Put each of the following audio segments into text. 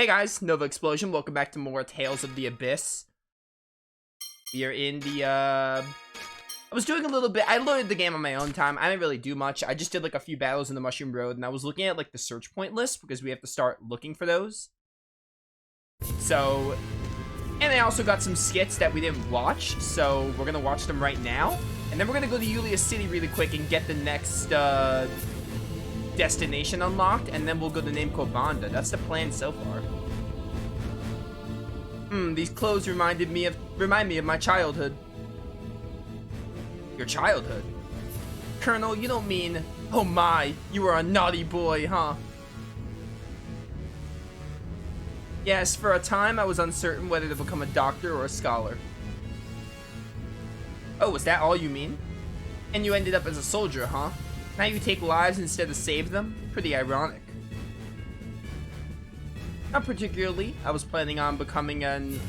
Hey guys, Novaexplosion, welcome back to more Tales of the Abyss. We are in the, I was doing a little bit, I loaded the game on my own time. I didn't really do much. I just did like a few battles in the Mushroom Road, and I was looking at like the search point list, because we have to start looking for those. So, and I also got some skits that we didn't watch, so we're gonna watch them right now. And then we're gonna go to Yulia City really quick and get the next, destination unlocked, and then we'll go to Novaexplosion. That's the plan so far. These clothes remind me of my childhood. Your childhood? Colonel, you don't mean, oh my, you are a naughty boy, huh? Yes, for a time I was uncertain whether to become a doctor or a scholar. Oh, is that all you mean? And you ended up as a soldier, huh? Now you take lives instead of save them? Pretty ironic. Not particularly. I was planning on becoming an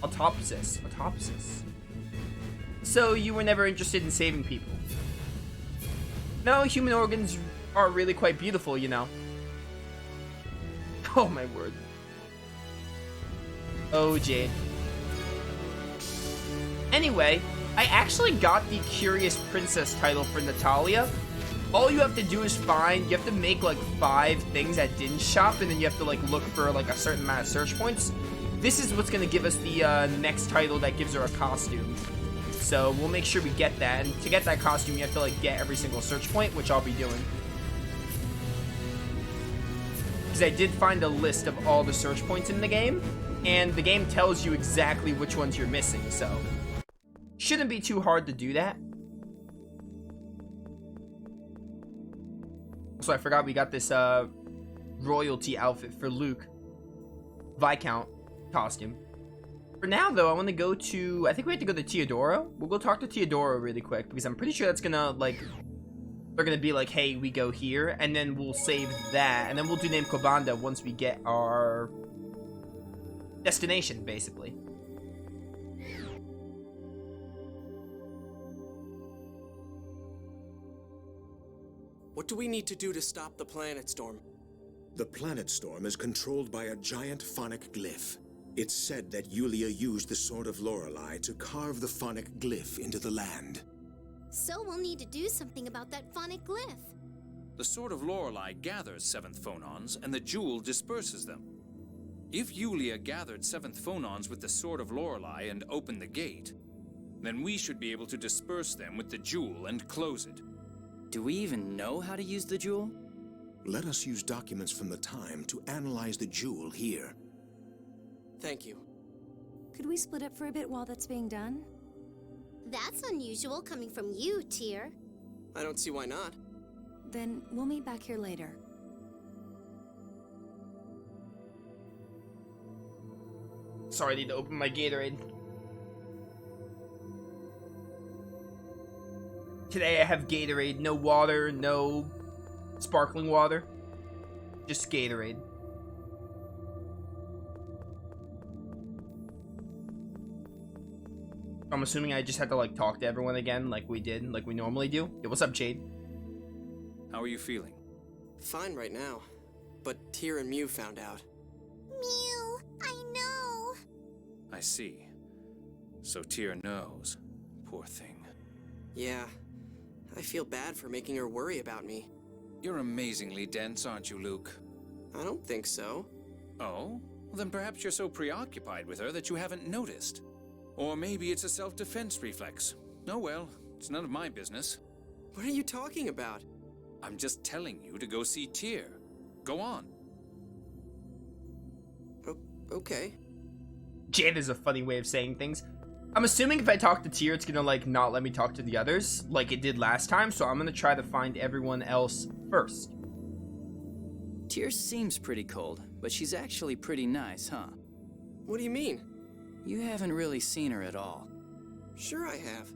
autopsist. So you were never interested in saving people? No, human organs are really quite beautiful, you know. Oh my word. Oh, Jade. Anyway, I actually got the Curious Princess title for Natalia. All you have to do is you have to make like 5 things at Din's shop, and then you have to like look for like a certain amount of search points. This is what's gonna give us the next title that gives her a costume. So we'll make sure we get that, and to get that costume you have to like get every single search point, which I'll be doing. Because I did find a list of all the search points in the game, and the game tells you exactly which ones you're missing, so shouldn't be too hard to do that. So I forgot we got this royalty outfit for Luke. Viscount costume. For now though, I want to go to, I think we have to go to Teodoro. We'll go talk to Teodoro really quick, because I'm pretty sure that's gonna like, they're gonna be like, hey, we go here, and then we'll save that, and then we'll do Novaexplosion once we get our destination, basically. What do we need to do to stop the planet storm? The planet storm is controlled by a giant phonic glyph. It's said that Yulia used the Sword of Lorelei to carve the phonic glyph into the land. So we'll need to do something about that phonic glyph. The Sword of Lorelei gathers 7th phonons, and the jewel disperses them. If Yulia gathered 7th phonons with the Sword of Lorelei and opened the gate, then we should be able to disperse them with the jewel and close it. Do we even know how to use the jewel? Let us use documents from the time to analyze the jewel here. Thank you. Could we split up for a bit while that's being done? That's unusual coming from you, Tyr. I don't see why not. Then we'll meet back here later. Sorry, I need to open my Gatorade. Today I have Gatorade, no water, no sparkling water, just Gatorade. I'm assuming I just had to like talk to everyone again like we did, like we normally do. Hey, what's up, Jade? How are you feeling? Fine right now, but Tyr and Mew found out. Mew, I know. I see. So Tyr knows. Poor thing. Yeah, I feel bad for making her worry about me. You're amazingly dense, aren't you, Luke? I don't think so. Oh? Well, then perhaps you're so preoccupied with her that you haven't noticed. Or maybe it's a self-defense reflex. Oh well, it's none of my business. What are you talking about? I'm just telling you to go see Tyr. Go on. Okay. Jade is a funny way of saying things. I'm assuming if I talk to Tyr, it's gonna like not let me talk to the others like it did last time, so I'm gonna try to find everyone else first. Tyr seems pretty cold, but she's actually pretty nice, huh? What do you mean? You haven't really seen her at all. Sure I have.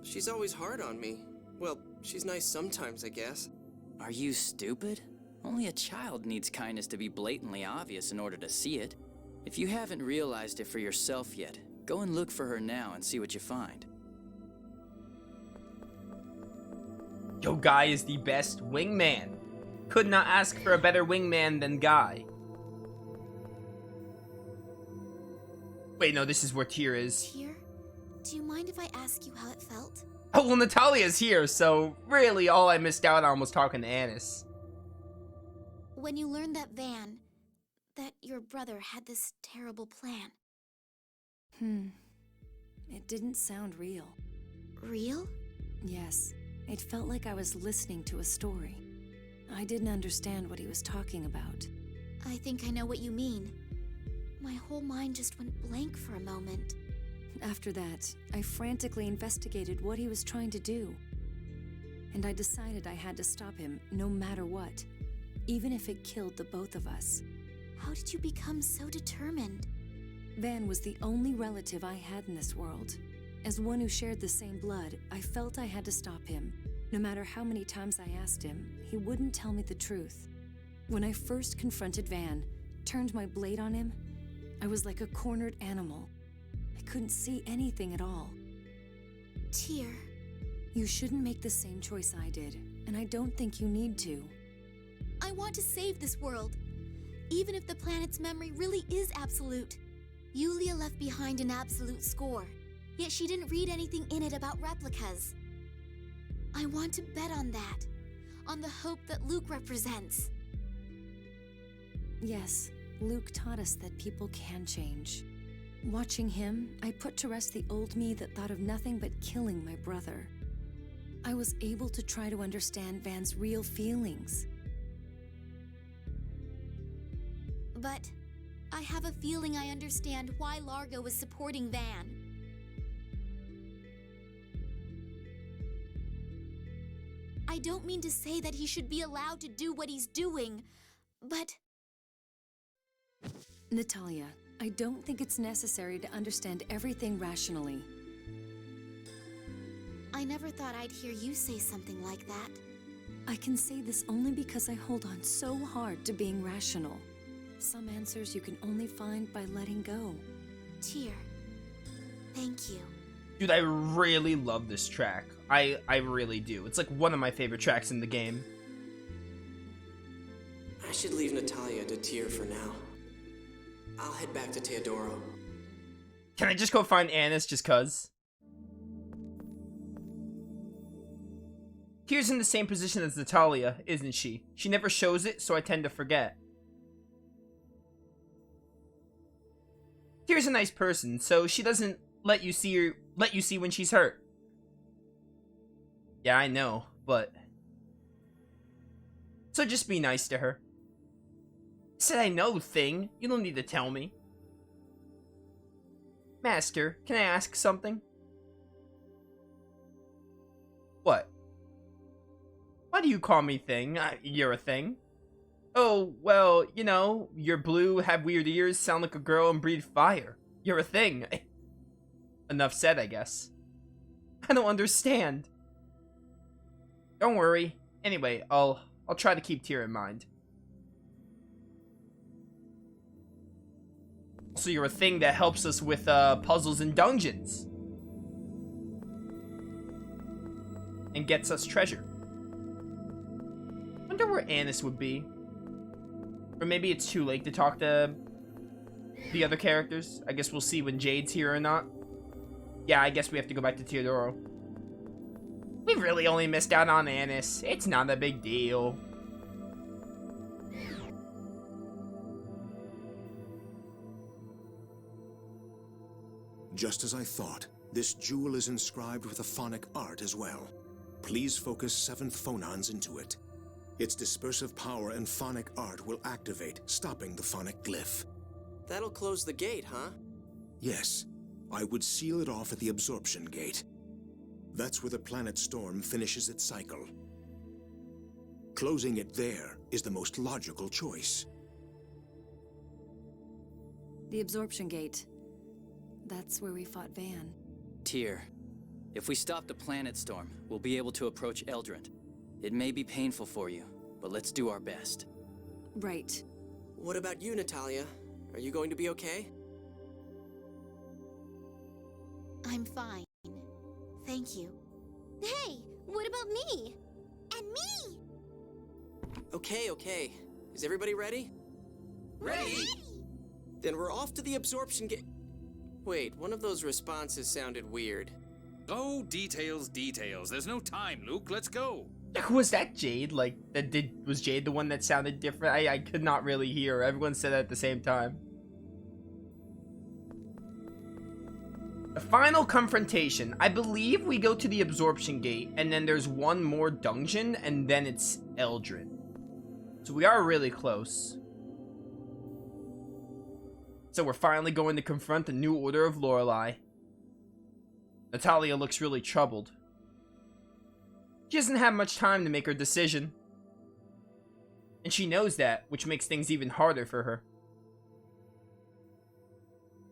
She's always hard on me. Well, she's nice sometimes, I guess. Are you stupid? Only a child needs kindness to be blatantly obvious in order to see it. If you haven't realized it for yourself yet, go and look for her now and see what you find. Yo, Guy is the best wingman. Could not ask for a better wingman than Guy. Wait, no, this is where Tyr is. Tyr, do you mind if I ask you how it felt? Oh, well, Natalia's here, so really all I missed out on was talking to Annis. When you learned that that your brother had this terrible plan. It didn't sound real. Real? Yes, it felt like I was listening to a story. I didn't understand what he was talking about. I think I know what you mean. My whole mind just went blank for a moment. After that, I frantically investigated what he was trying to do. And I decided I had to stop him no matter what, even if it killed the both of us. How did you become so determined? Van was the only relative I had in this world. As one who shared the same blood, I felt I had to stop him. No matter how many times I asked him, he wouldn't tell me the truth. When I first confronted Van, turned my blade on him, I was like a cornered animal. I couldn't see anything at all. Tyr. You shouldn't make the same choice I did, and I don't think you need to. I want to save this world, even if the planet's memory really is absolute. Yulia left behind an absolute score, yet she didn't read anything in it about replicas. I want to bet on that, on the hope that Luke represents. Yes, Luke taught us that people can change. Watching him, I put to rest the old me that thought of nothing but killing my brother. I was able to try to understand Van's real feelings. But I have a feeling I understand why Largo was supporting Van. I don't mean to say that he should be allowed to do what he's doing, but... Natalia, I don't think it's necessary to understand everything rationally. I never thought I'd hear you say something like that. I can say this only because I hold on so hard to being rational. Some answers you can only find by letting go. Tyr, thank you. Dude, I really love this track. I really do. It's like one of my favorite tracks in the game. I should leave Natalia to Tyr for now. I'll head back to Teodoro. Can I just go find Annis just cuz? Tyr's in the same position as Natalia, isn't she? She never shows it, so I tend to forget. Tyr's a nice person, so she doesn't let you see when she's hurt. Yeah, I know, but... So just be nice to her. I said I know, thing. You don't need to tell me. Master, can I ask something? What? Why do you call me thing? You're a thing. Oh, well, you know, you're blue, have weird ears, sound like a girl, and breathe fire. You're a thing. Enough said, I guess. I don't understand. Don't worry. Anyway, I'll try to keep Tyr in mind. So you're a thing that helps us with puzzles and dungeons. And gets us treasure. Wonder where Annis would be. Or maybe it's too late to talk to the other characters. I guess we'll see when Jade's here or not. Yeah, I guess we have to go back to Teodoro. We really only missed out on Annis. It's not a big deal. Just as I thought, this jewel is inscribed with a phonic art as well. Please focus 7th phonons into it. Its dispersive power and phonic art will activate, stopping the phonic glyph. That'll close the gate, huh? Yes, I would seal it off at the absorption gate. That's where the planet storm finishes its cycle. Closing it there is the most logical choice. The absorption gate. That's where we fought Van. Tyr, if we stop the planet storm, we'll be able to approach Eldrant. It may be painful for you, but let's do our best. Right. What about you, Natalia? Are you going to be okay? I'm fine. Thank you. Hey, what about me? And me! Okay. Is everybody ready? Ready! Then we're off to the absorption gate. Wait, one of those responses sounded weird. Oh, details, details. There's no time, Luke. Let's go. Was that Jade? Like, was Jade the one that sounded different? I could not really hear. Everyone said it at the same time. The final confrontation. I believe we go to the absorption gate, and then there's one more dungeon, and then it's Eldred. So we are really close. So we're finally going to confront the New Order of Lorelei. Natalia looks really troubled. She doesn't have much time to make her decision. And she knows that, which makes things even harder for her.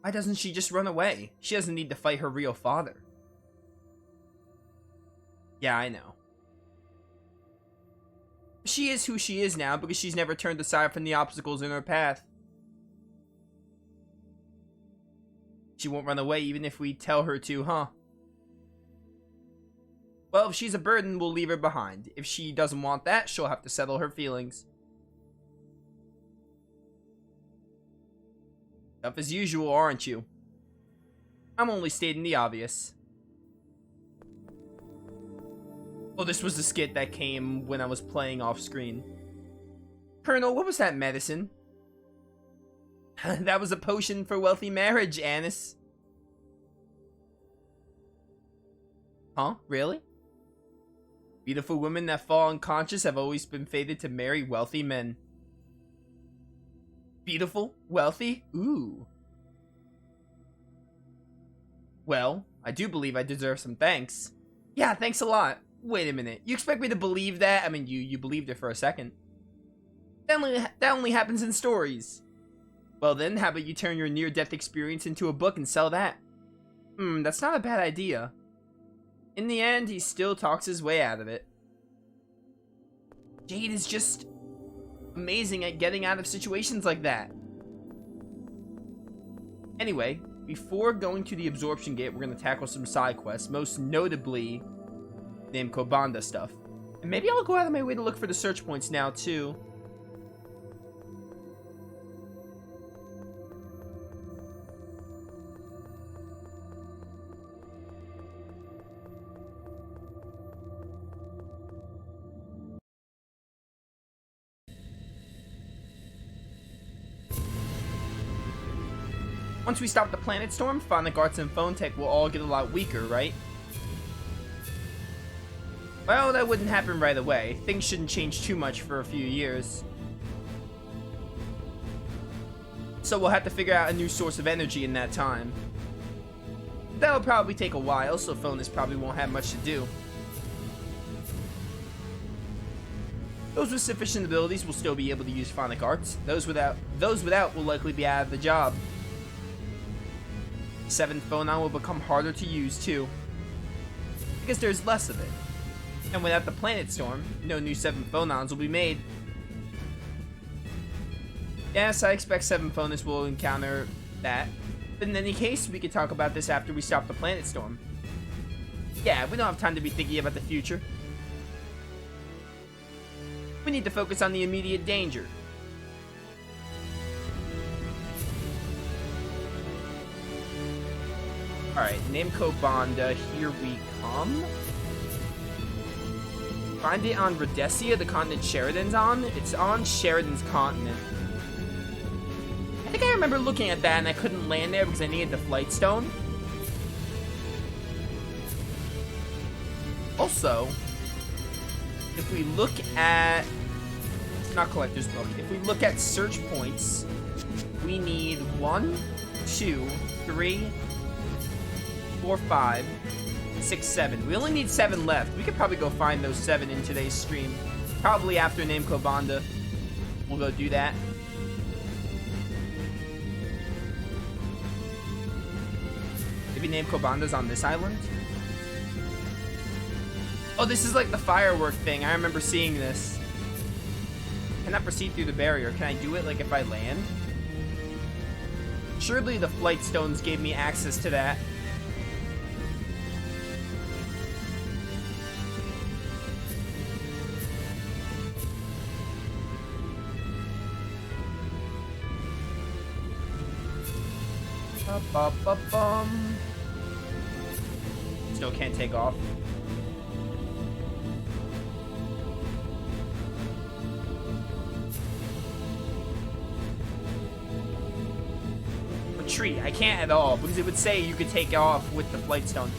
Why doesn't she just run away? She doesn't need to fight her real father. Yeah, I know. She is who she is now because she's never turned aside from the obstacles in her path. She won't run away even if we tell her to, huh? Well, if she's a burden, we'll leave her behind. If she doesn't want that, she'll have to settle her feelings. Tough as usual, aren't you? I'm only stating the obvious. Oh, this was the skit that came when I was playing off screen. Colonel, what was that medicine? That was a potion for wealthy marriage, Annis. Huh? Really? Beautiful women that fall unconscious have always been fated to marry wealthy men. Beautiful? Wealthy? Ooh. Well, I do believe I deserve some thanks. Yeah, thanks a lot. Wait a minute. You expect me to believe that? I mean, you believed it for a second. That only happens in stories. Well then, how about you turn your near-death experience into a book and sell that? That's not a bad idea. In the end, he still talks his way out of it. Jade is just amazing at getting out of situations like that. Anyway, before going to the absorption gate, we're going to tackle some side quests, most notably the Kobanda stuff. And maybe I'll go out of my way to look for the search points now, too. Once we stop the planet storm, Phonic Arts and Phone Tech will all get a lot weaker, right? Well, that wouldn't happen right away. Things shouldn't change too much for a few years. So we'll have to figure out a new source of energy in that time. That'll probably take a while, so Phonus probably won't have much to do. Those with sufficient abilities will still be able to use Phonic Arts. Those without will likely be out of the job. 7th phonon will become harder to use too, because there's less of it. And without the planet storm, no new 7th phonons will be made. Yes, I expect 7 Phonus will encounter that, but in any case, we can talk about this after we stop the planet storm. Yeah, we don't have time to be thinking about the future. We need to focus on the immediate danger. Alright, Namco Bonda, here we come. Find it on Rhodesia, the continent Sheridan's on. It's on Sheridan's continent. I think I remember looking at that and I couldn't land there because I needed the flight stone. Also, if we look at... It's not Collector's Book. If we look at search points, we need 1, 2, 3... 4, 5, 6, 7. We only need 7 left. We could probably go find those 7 in today's stream. Probably after Namco Bonda. We'll go do that. Maybe Namco Bonda's on this island? Oh, this is like the firework thing. I remember seeing this. Can I proceed through the barrier? Can I do it like if I land? Surely the flight stones gave me access to that. Ba-ba-ba-bum. Still can't take off. Retreat. I can't at all because it would say you could take off with the flight stone.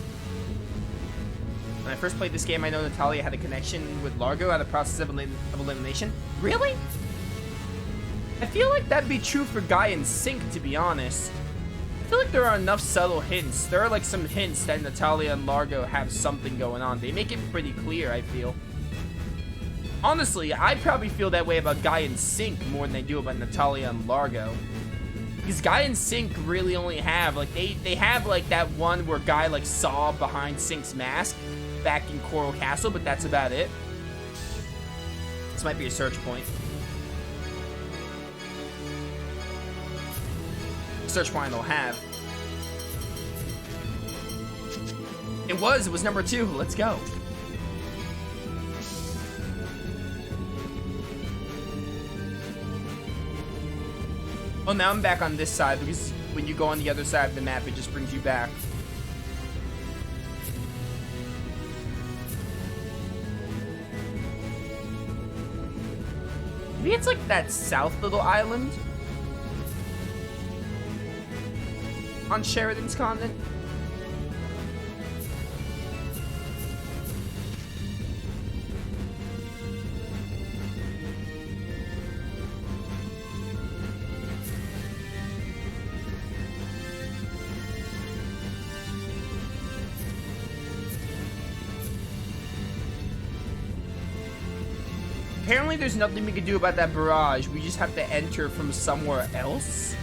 When I first played this game, I know Natalia had a connection with Largo out of the process of elimination. Really? I feel like that'd be true for Guy and Sync, to be honest. I feel like there are enough subtle hints. There are like some hints that Natalia and Largo have something going on. They make it pretty clear, I feel. Honestly, I probably feel that way about Guy and Sync more than I do about Natalia and Largo. Because Guy and Sync really only have, like, they have, like, that one where Guy, like, saw behind Sync's mask back in Coral Castle, but that's about it. This might be a search point. Search point they'll have. It was number 2. Let's go. Oh, now I'm back on this side because when you go on the other side of the map, it just brings you back. Maybe it's like that south little island on Sheridan's continent. Apparently there's nothing we can do about that barrage. We just have to enter from somewhere else.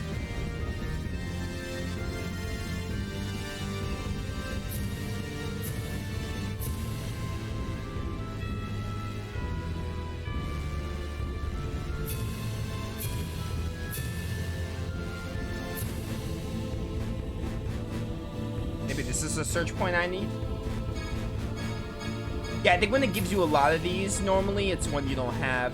Maybe this is a search point I need. Yeah, I think when it gives you a lot of these, normally it's one you don't have.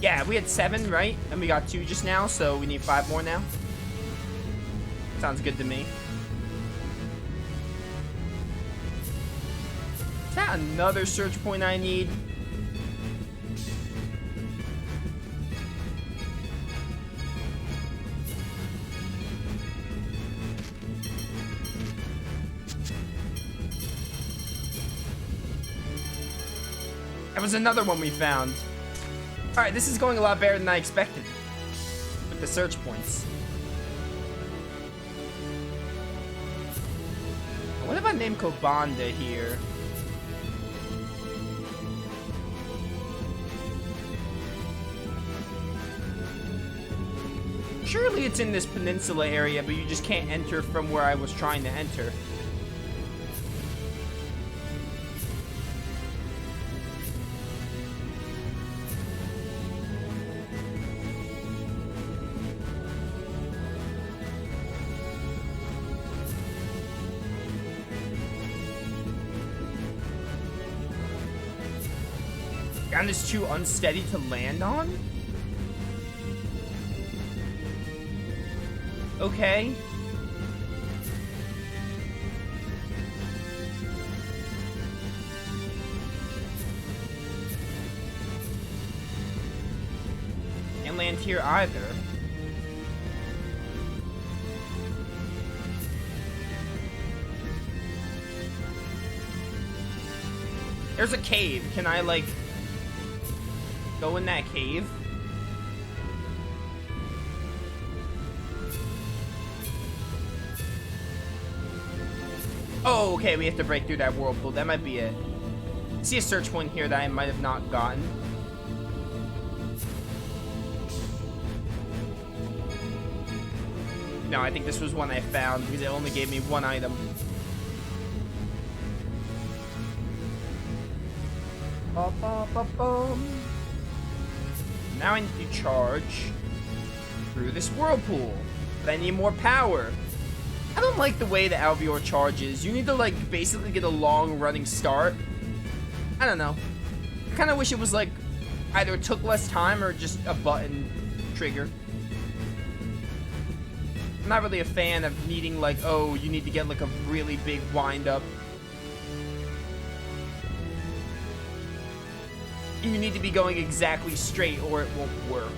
Yeah, we had 7, right? And we got 2 just now, so we need 5 more now. Sounds good to me. Is that another search point I need? That was another one we found. Alright, this is going a lot better than I expected with the search points. What if I name Kobanda here? Surely it's in this peninsula area, but you just can't enter from where I was trying to enter. Ground is too unsteady to land on? Okay. Can't land here either. There's a cave. Can I, like, go in that cave? Oh, okay, we have to break through that whirlpool. That might be it. I see a search point here that I might have not gotten. No, I think this was one I found because it only gave me 1 item. Now I need to charge through this whirlpool, but I need more power. I don't like the way the Albior charges. You need to, like, basically get a long running start. I don't know. I kind of wish it was like either it took less time or just a button trigger. I'm not really a fan of needing like, oh, you need to get like a really big wind up. You need to be going exactly straight or it won't work.